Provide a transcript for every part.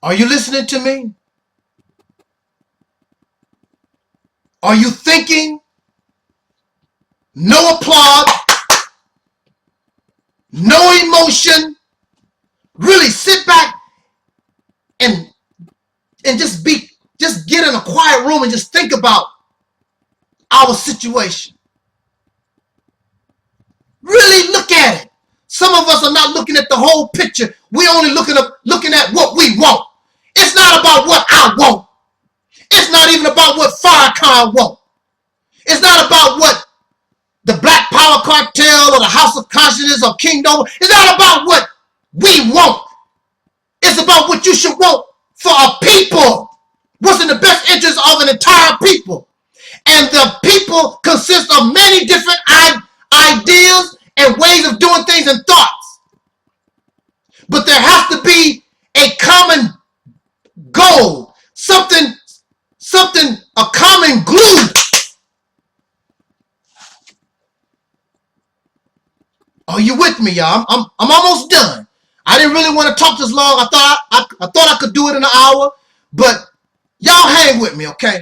Are you listening to me? Are you thinking? No applause, no emotion. Really sit back and just get in a quiet room and just think about our situation. Really look at it. Some of us are not looking at the whole picture. We're only looking at what we want. It's not about what I want. It's not even about what Farrakhan wants. It's not about what the Black Power Cartel or the House of Consciousness or Kingdom. It's not about what we want. It's about what you should want for a people. What's in the best interest of an entire people. And the people consist of many different ideas and ways of doing things and thoughts. But there has to be a common goal. Something, a common glue. Are you with me, y'all? I'm almost done. I didn't really want to talk this long. I thought I could do it in an hour, but y'all hang with me, okay?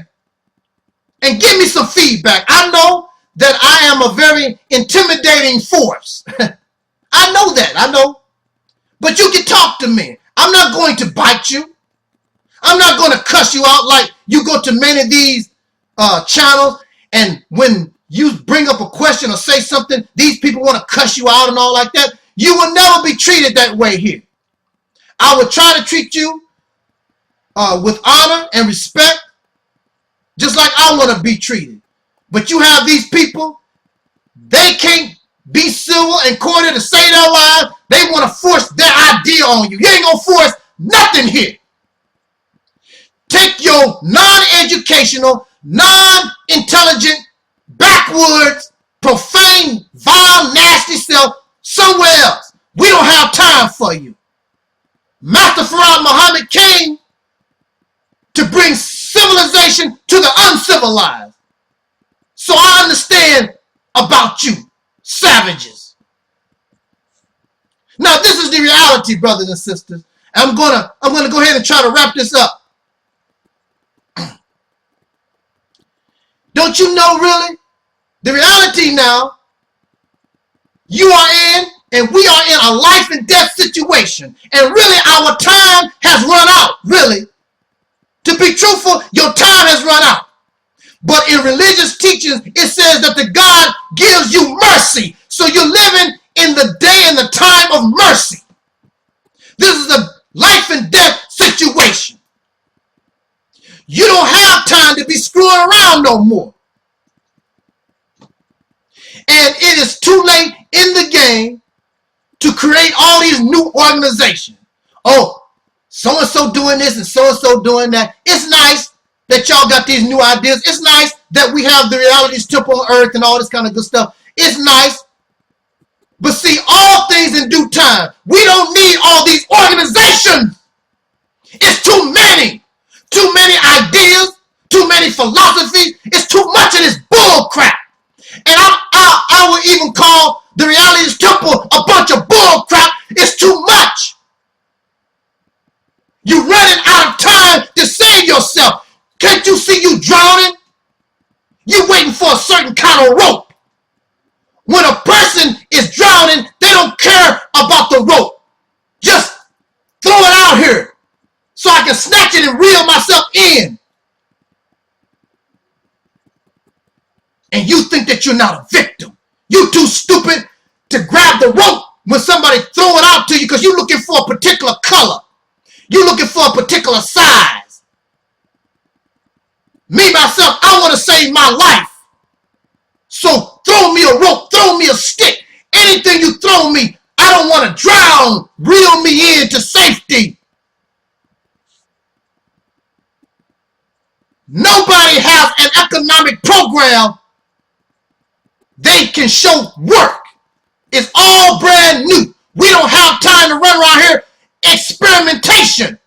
And give me some feedback. I know that I am a very intimidating force. I know that. I know. But you can talk to me. I'm not going to bite you. I'm not going to cuss you out like you go to many of these channels, and when you bring up a question or say something, these people want to cuss you out and all like that. You will never be treated that way here. I will try to treat you with honor and respect, just like I want to be treated. But you have these people, they can't be civil and cordial to say their lives. They want to force their idea on you. You ain't going to force nothing here. Take your non-educational, non-intelligent, backwards, profane, vile, nasty self somewhere else. We don't have time for you. Master Farrakhan Muhammad came to bring civilization to the uncivilized. So I understand about you, savages. Now this is the reality, brothers and sisters. I'm gonna go ahead and try to wrap this up. Don't you know really? The reality now, you are in and we are in a life and death situation. And really our time has run out, really. To be truthful, your time has run out. But in religious teachings, it says that the God gives you mercy. So you're living in the day and the time of mercy. This is a life and death situation. You don't have time to be screwing around no more. And it is too late in the game to create all these new organizations. Oh, so-and-so doing this and so-and-so doing that. It's nice that y'all got these new ideas. It's nice that we have the realities temple on earth and all this kind of good stuff. It's nice. But see, all things in due time. We don't need all these organizations. It's too many. Too many ideas. Too many philosophies. It's too much of this bull crap. And I would even call the realities temple a bunch of bull crap. It's too much. You're running out of time to save yourself. Can't you see you drowning? You're waiting for a certain kind of rope. When a person is drowning, they don't care about the rope. Just throw it out here so I can snatch it and reel myself in. And you think that you're not a victim. You're too stupid to grab the rope when somebody throw it out to you because you're looking for a particular color. You're looking for a particular size. Me, myself, I want to save my life. So throw me a rope, throw me a stick. Anything you throw me, I don't want to drown. Reel me into safety. Nobody has an economic program they can show work. It's all brand new. We don't have time to run around here experimentation.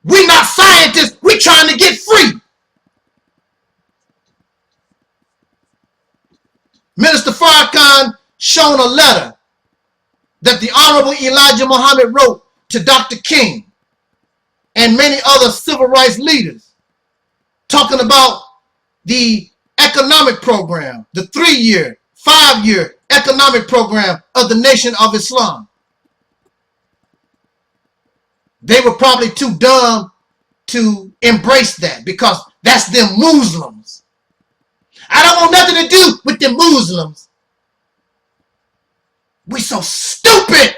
We're not scientists. We're trying to get free. Minister Farrakhan shown a letter that the Honorable Elijah Muhammad wrote to Dr. King and many other civil rights leaders talking about the economic program, the 3-year, 5-year economic program of the Nation of Islam. They were probably too dumb to embrace that because that's them Muslims. I don't want nothing to do with them Muslims. We so stupid.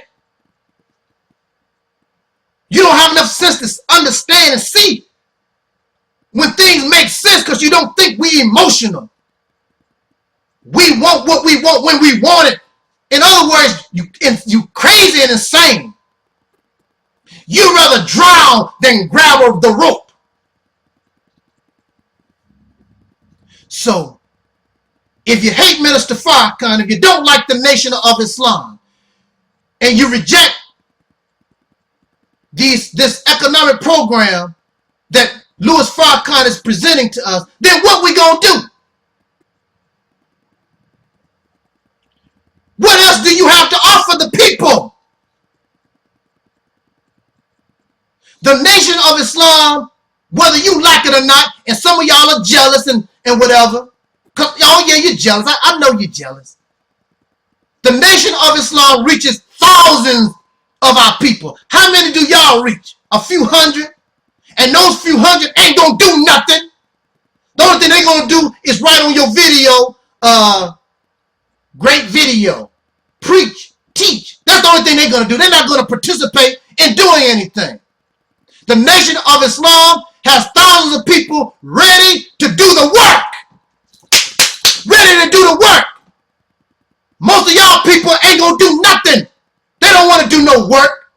You don't have enough sense to understand and see when things make sense because you don't think we emotional. We want what we want when we want it. In other words, you crazy and insane. You'd rather drown than grab the rope. So, if you hate Minister Farrakhan, if you don't like the Nation of Islam, and you reject this economic program that Louis Farrakhan is presenting to us, then what we gonna do? What else do you have to offer the people? The Nation of Islam, whether you like it or not, and some of y'all are jealous and whatever. Cause, oh yeah, you're jealous. I know you're jealous. The Nation of Islam reaches thousands of our people. How many do y'all reach? A few hundred? And those few hundred ain't gonna do nothing. The only thing they gonna do is write on your video, great video, preach, teach. That's the only thing they're gonna do. They're not gonna participate in doing anything. The Nation of Islam has thousands of people ready to do the work. Ready to do the work. Most of y'all people ain't gonna do nothing. They don't want to do no work.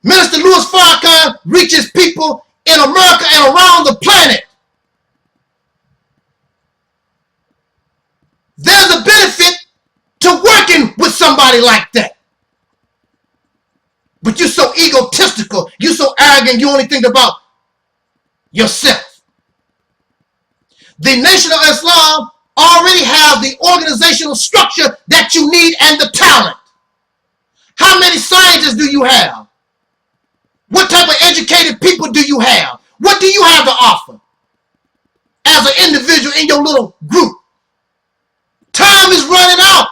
Minister Louis Farrakhan reaches people in America and around the planet. There's a benefit to working with somebody like that. But you're so egotistical, you're so arrogant, you only think about yourself. The Nation of Islam already have the organizational structure that you need and the talent. How many scientists do you have? What type of educated people do you have? What do you have to offer as an individual in your little group? Time is running out.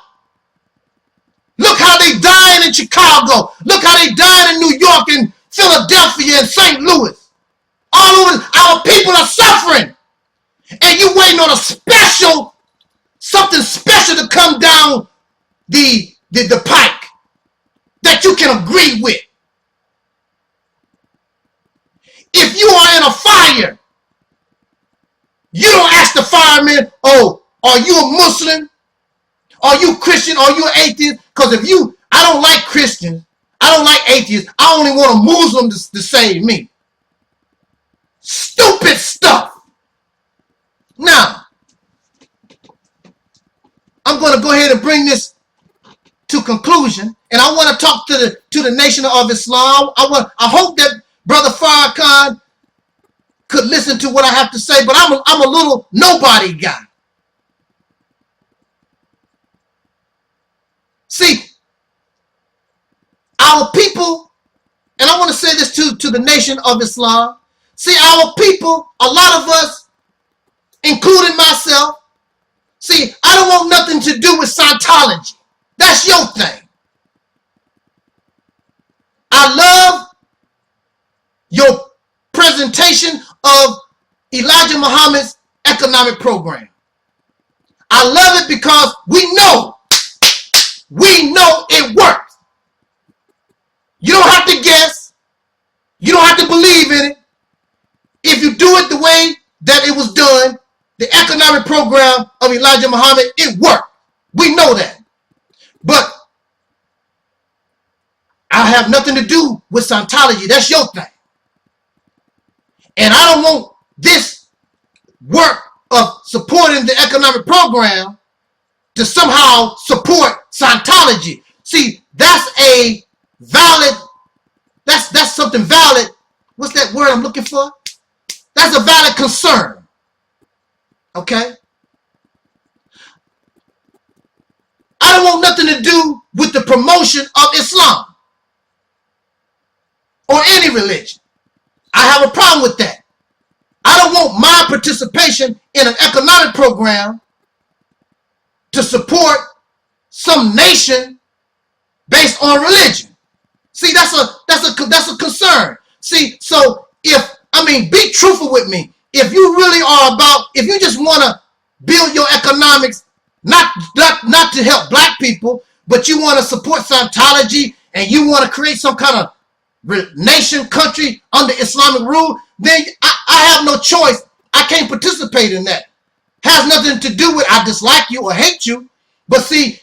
Look how they dying in Chicago. Look how they dying in New York and Philadelphia and St. Louis. All over, our people are suffering. And you waiting on something special to come down the pike that you can agree with. If you are in a fire, you don't ask the fireman, oh, are you a Muslim? Are you Christian? Are you an atheist? Because I don't like Christians. I don't like atheists. I only want a Muslim to save me. Stupid stuff. Now, I'm going to go ahead and bring this to conclusion, and I want to talk to the Nation of Islam. I hope that Brother Farrakhan could listen to what I have to say, but I'm a little nobody guy. See, our people, and I want to say this to the Nation of Islam. See, our people, a lot of us, including myself, see, I don't want nothing to do with Scientology. That's your thing. I love your presentation of Elijah Muhammad's economic program. I love it because we know it works. You don't have to guess. You don't have to believe in it. If you do it the way that it was done, the economic program of Elijah Muhammad, it worked. We know that. But I have nothing to do with Scientology. That's your thing. And I don't want this work of supporting the economic program to somehow support Scientology. See, that's a valid, that's something valid. What's that word I'm looking for? That's a valid concern. Okay? I don't want nothing to do with the promotion of Islam. any religion. I have a problem with that. I don't want my participation in an economic program to support some nation based on religion. See, that's a concern. See, so be truthful with me. If you really are if you just want to build your economics, not to help black people, but you want to support Scientology and you want to create some kind of nation, country under Islamic rule, then I have no choice. I can't participate in that. Has nothing to do with I dislike you or hate you. But see,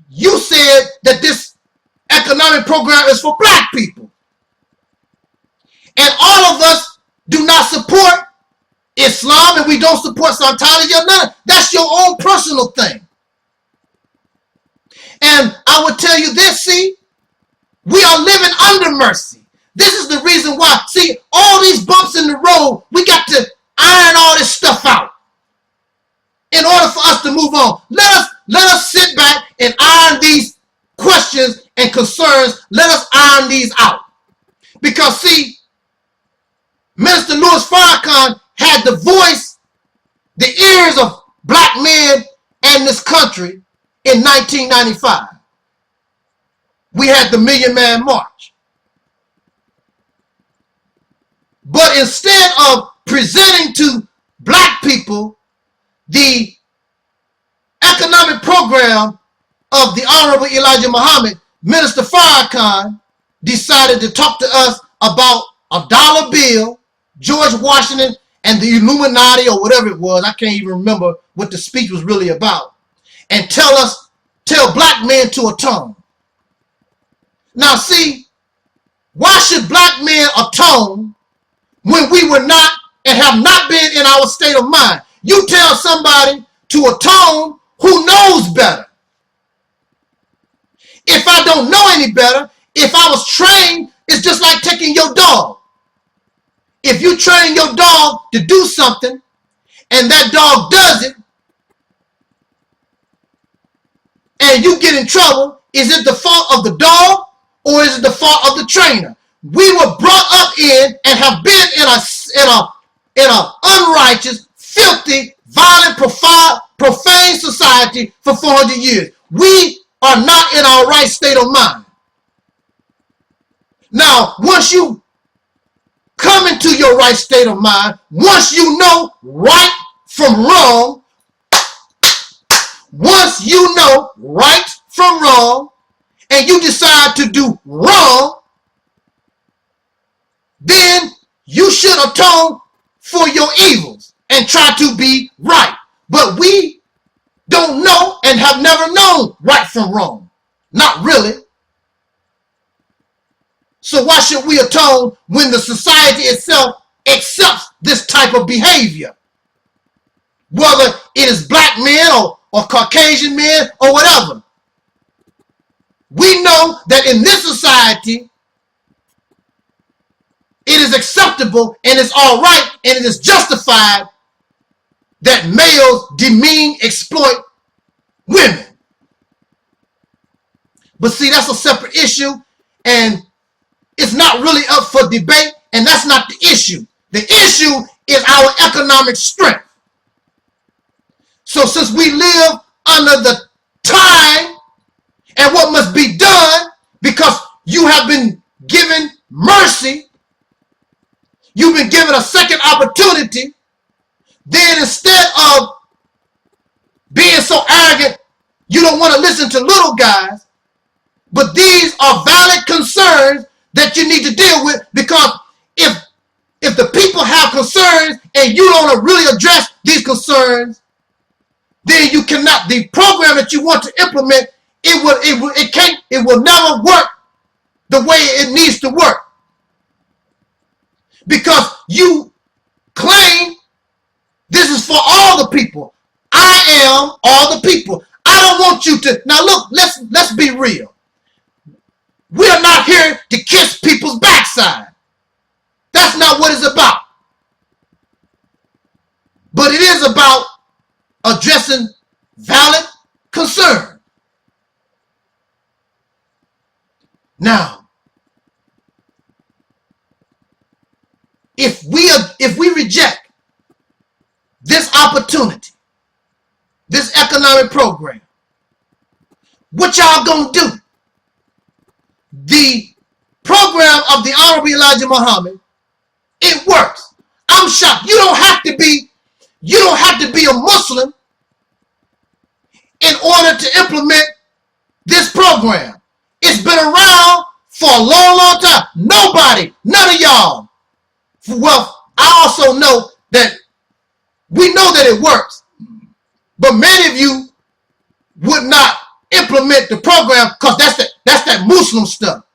you said that this economic program is for black people. And all of us do not support Islam, and we don't support Scientology or none. That's your own personal thing. And I would tell you this, see, we are living under mercy. This is the reason why. See, all these bumps in the road, we got to iron all this stuff out in order for us to move on. Let us sit back and iron these questions and concerns. Let us iron these out. Because, see, Minister Louis Farrakhan had the voice, the ears of black men in this country in 1995. We had the Million Man March. But instead of presenting to black people the economic program of the Honorable Elijah Muhammad, Minister Farrakhan decided to talk to us about a dollar bill, George Washington, and the Illuminati, or whatever it was. I can't even remember what the speech was really about. And tell black men to atone. Now see, why should black men atone when we were not and have not been in our state of mind? You tell somebody to atone who knows better. If I don't know any better, if I was trained, it's just like taking your dog. If you train your dog to do something and that dog does it and you get in trouble, is it the fault of the dog or is it the fault of the trainer? We were brought up in and have been in a unrighteous, filthy, violent, profane society for 400 years. We are not in our right state of mind. Now, once you come into your right state of mind, once you know right from wrong, once you know right from wrong, and you decide to do wrong, then you should atone for your evils and try to be right. But we don't know and have never known right from wrong. Not really. So why should we atone when the society itself accepts this type of behavior? Whether it is black men or Caucasian men or whatever. We know that in this society, it is acceptable and it's all right and it is justified that males demean, exploit women. But see, that's a separate issue, and it's not really up for debate, and that's not the issue. The issue is our economic strength. So since we live under the time and what must be done, because you have been given mercy, you've been given a second opportunity, then instead of being so arrogant, you don't want to listen to little guys, but these are valid concerns that you need to deal with, because if the people have concerns and you don't really address these concerns, then you cannot, the program that you want to implement, it will never work the way it needs to work. Because you claim this is for all the people. I am all the people. I don't want you to, now look, let's be real. We are not here to kiss people's backside. That's not what it's about. But it is about addressing valid concern. Now, if we reject this opportunity, this economic program, what y'all gonna do? The program of the Honorable Elijah Muhammad, it works. I'm shocked. You don't have to be a Muslim in order to implement this program. It's been around for a long, long time. Nobody, none of y'all. Well, I also know that we know that it works, but many of you would not implement the program because that's that Muslim stuff.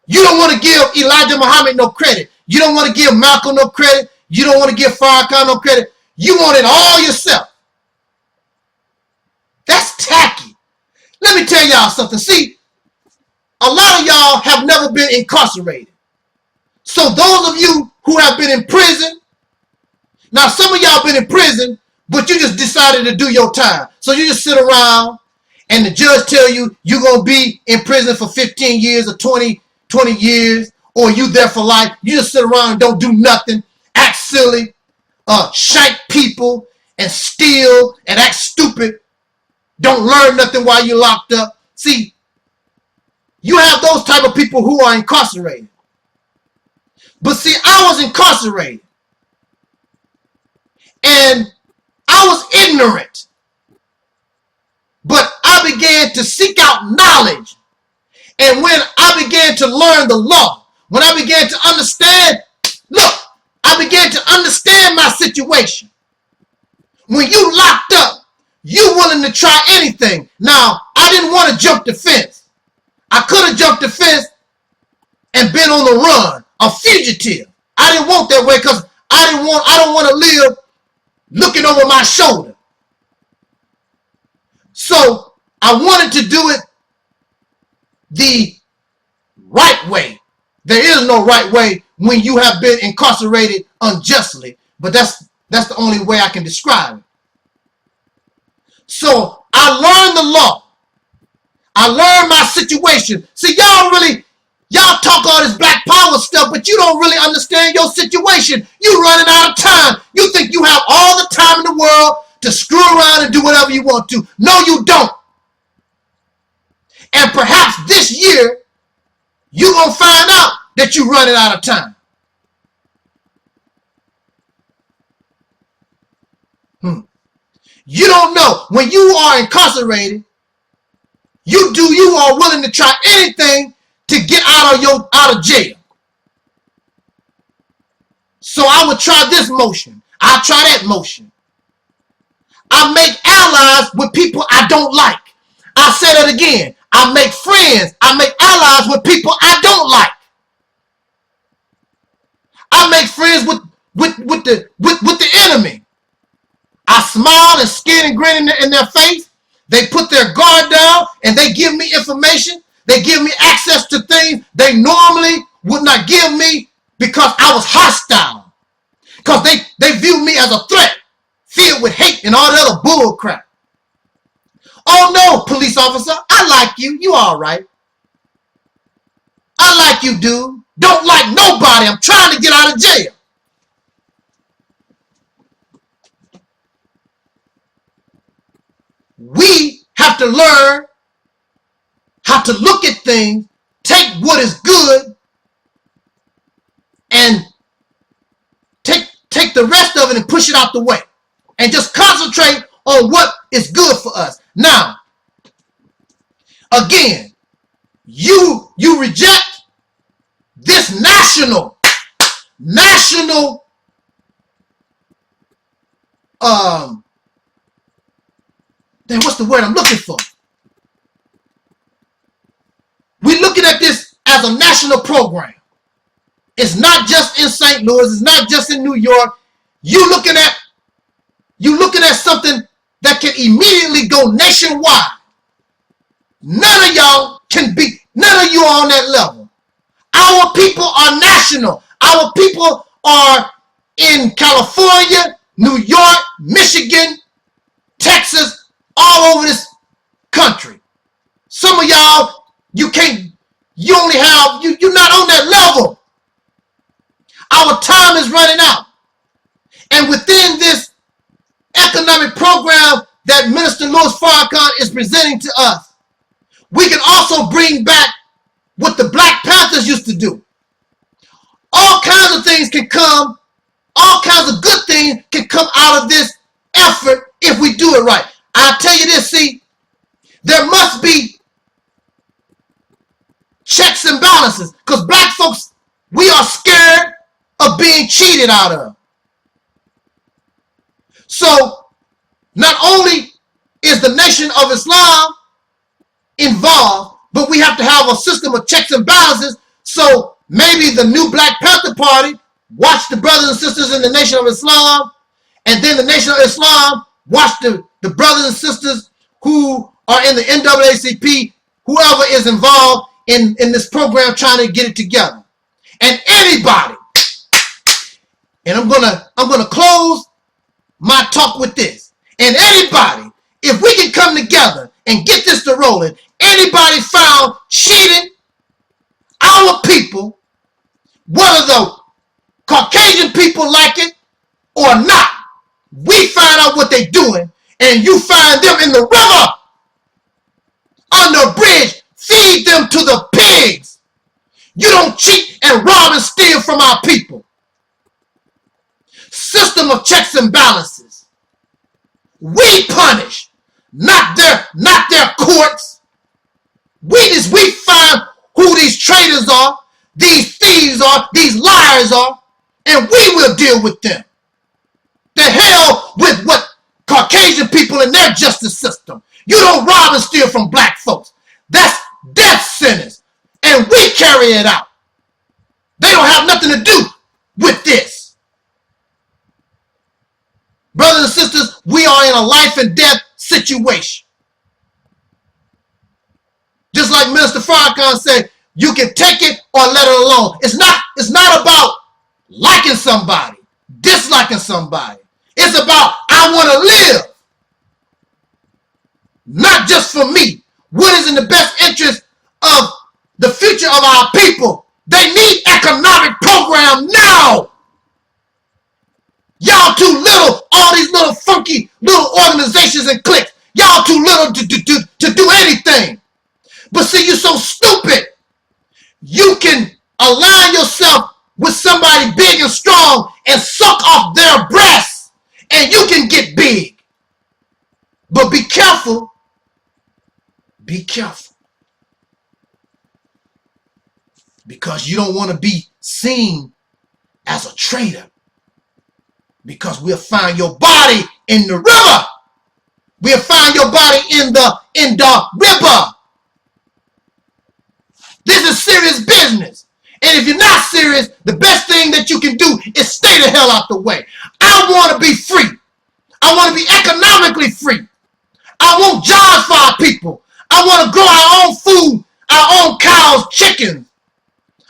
You don't want to give Elijah Muhammad no credit. You don't want to give Malcolm no credit. You don't want to give Farrakhan no credit. You want it all yourself. That's tacky. Let me tell y'all something. See, a lot of y'all have never been incarcerated. So those of you who have been in prison, now some of y'all been in prison, but you just decided to do your time. So you just sit around and the judge tell you you're going to be in prison for 15 years or 20 years, or you there for life. You just sit around and don't do nothing, act silly, shite people, and steal, and act stupid. Don't learn nothing while you're locked up. See, you have those type of people who are incarcerated. But see, I was incarcerated. And I was ignorant. But I began to seek out knowledge. And when I began to learn the law, when I began to understand, look, I began to understand my situation. When you locked up, you willing to try anything. Now, I didn't want to jump the fence. I could have jumped the fence and been on the run, a fugitive. I didn't want that way because I don't want to live looking over my shoulder. So I wanted to do it the right way. There is no right way when you have been incarcerated unjustly, but that's the only way I can describe it. So I learned the law. I learned my situation. See, y'all talk all this black power stuff, but you don't really understand your situation. You running out of time. You think you have all the time in the world to screw around and do whatever you want to. No, you don't. And perhaps this year, you're going to find out that you're running out of time. You don't know. When you are incarcerated, you are willing to try anything to get out of jail. So I would try this motion. I try that motion. I make allies with people I don't like. I said it again. I make friends. I make allies with people I don't like. I make friends with the enemy. I smile and skin and grin in their face. They put their guard down and they give me information. They give me access to things they normally would not give me because I was hostile. Because they view me as a threat, filled with hate and all the other bull crap. Oh no, police officer, I like you. You all right. I like you, dude. Don't like nobody. I'm trying to get out of jail. We have to learn how to look at things, take what is good, and take the rest of it and push it out the way. And just concentrate on what is good for us. Now, again, you reject this national then what's the word I'm looking for? We're looking at this as a national program. It's not just in St. Louis. It's not just in New York. You're looking at something that can immediately go nationwide. None of you are on that level. Our people are national. Our people are in California, New York, Michigan, Texas, all over this country. Some of y'all, you're not on that level. program that Minister Louis Farrakhan is presenting to us, we can also bring back what the Black Panthers used to do. All kinds of things can come, all kinds of good things can come out of this effort if we do it right. I'll tell you this, see, there must be checks and balances, because black folks, we are scared of being cheated out of. So not only is the Nation of Islam involved, but we have to have a system of checks and balances. So maybe the new Black Panther Party watch the brothers and sisters in the Nation of Islam, and then the Nation of Islam watch the brothers and sisters who are in the NAACP, whoever is involved in this program trying to get it together. And anybody, and I'm gonna close my talk with this. And anybody, if we can come together and get this to rolling, anybody found cheating our people, whether the Caucasian people like it or not, we find out what they're doing, and you find them in the river, under a bridge, feed them to the pigs. You don't cheat and rob and steal from our people. System of checks and balances. We punish, not their courts. We find who these traitors are, these thieves are, these liars are, and we will deal with them. The hell with what Caucasian people in their justice system. You don't rob and steal from black folks. That's death sentence. And we carry it out. They don't have nothing to do with this. Brothers and sisters, we are in a life and death situation. Just like Minister Farrakhan said, you can take it or let it alone. It's not about liking somebody, disliking somebody. It's about, I want to live. Not just for me. What is in the best interest of the future of our people? They need economic program now. Y'all too little, all these little funky little organizations and cliques. Y'all too little to do anything. But see, you're so stupid. You can align yourself with somebody big and strong and suck off their breasts, and you can get big. But be careful. Be careful. Because you don't want to be seen as a traitor. Because we'll find your body in the river. We'll find your body in the river. This is serious business. And if you're not serious, the best thing that you can do is stay the hell out the way. I want to be free. I want to be economically free. I want jobs for our people. I want to grow our own food, our own cows, chickens.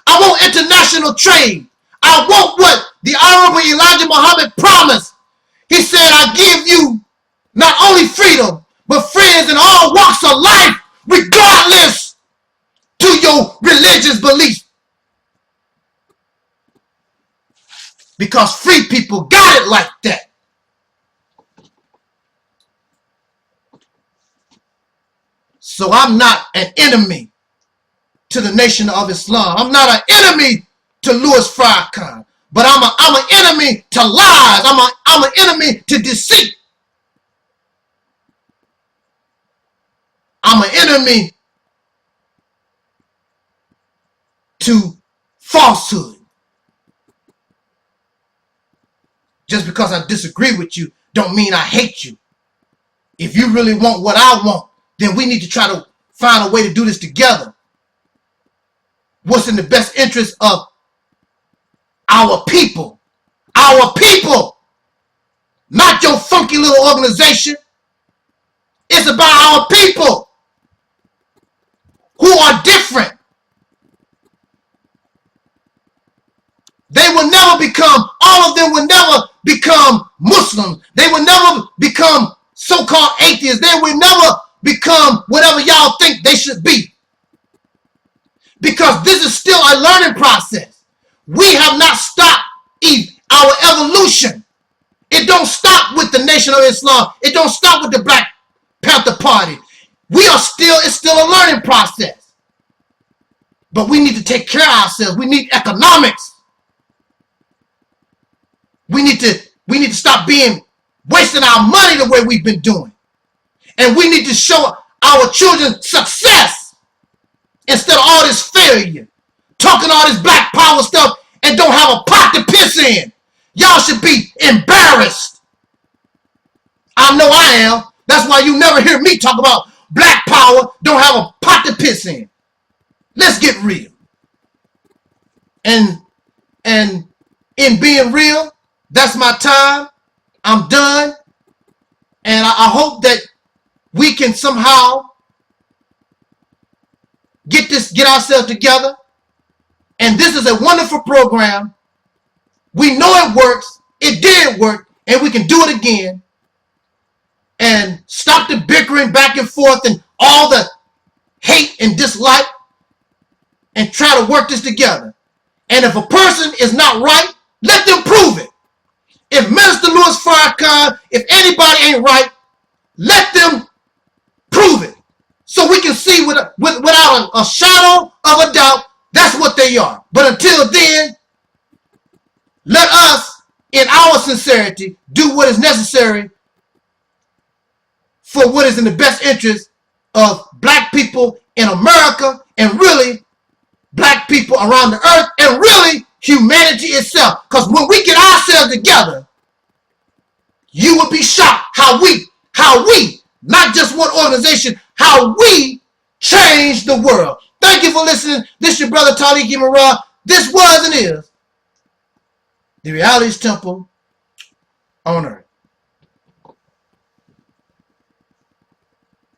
I want international trade. I want what the Honorable Elijah Muhammad promised. He said, I give you not only freedom, but friends in all walks of life, regardless to your religious beliefs. Because free people got it like that. So I'm not an enemy to the Nation of Islam. I'm not an enemy to Louis Farrakhan. But I'm an enemy to lies. I'm an enemy to deceit. I'm an enemy to falsehood. Just because I disagree with you don't mean I hate you. If you really want what I want, then we need to try to find a way to do this together. What's in the best interest of our people? Our people. Not your funky little organization. It's about our people who are different. They will never become, all of them will never become Muslims. They will never become so-called atheists. They will never become whatever y'all think they should be. Because this is still a learning process. We have not stopped our evolution. It don't stop with the Nation of Islam. It don't stop with the Black Panther Party. It's still a learning process. But we need to take care of ourselves. We need economics. We need to stop wasting our money the way we've been doing. And we need to show our children success instead of all this failure. Talking all this black power stuff and don't have a pot to piss in. Y'all should be embarrassed. I know I am. That's why you never hear me talk about black power, don't have a pot to piss in. Let's get real. And in being real, that's my time. I'm done. And I hope that we can somehow get ourselves together. And this is a wonderful program. We know it works. It did work. And we can do it again. And stop the bickering back and forth and all the hate and dislike. And try to work this together. And if a person is not right, let them prove it. If Minister Louis Farrakhan, if anybody ain't right, let them prove it. So we can see without a shadow of a doubt, that's what they are. But until then, let us, in our sincerity, do what is necessary for what is in the best interest of black people in America and really black people around the earth and really humanity itself. Because when we get ourselves together, you will be shocked how we, not just one organization, how we change the world. Thank you for listening. This is your brother Taalik Ibn'rad. This was and is the Reality's Temple on Earth.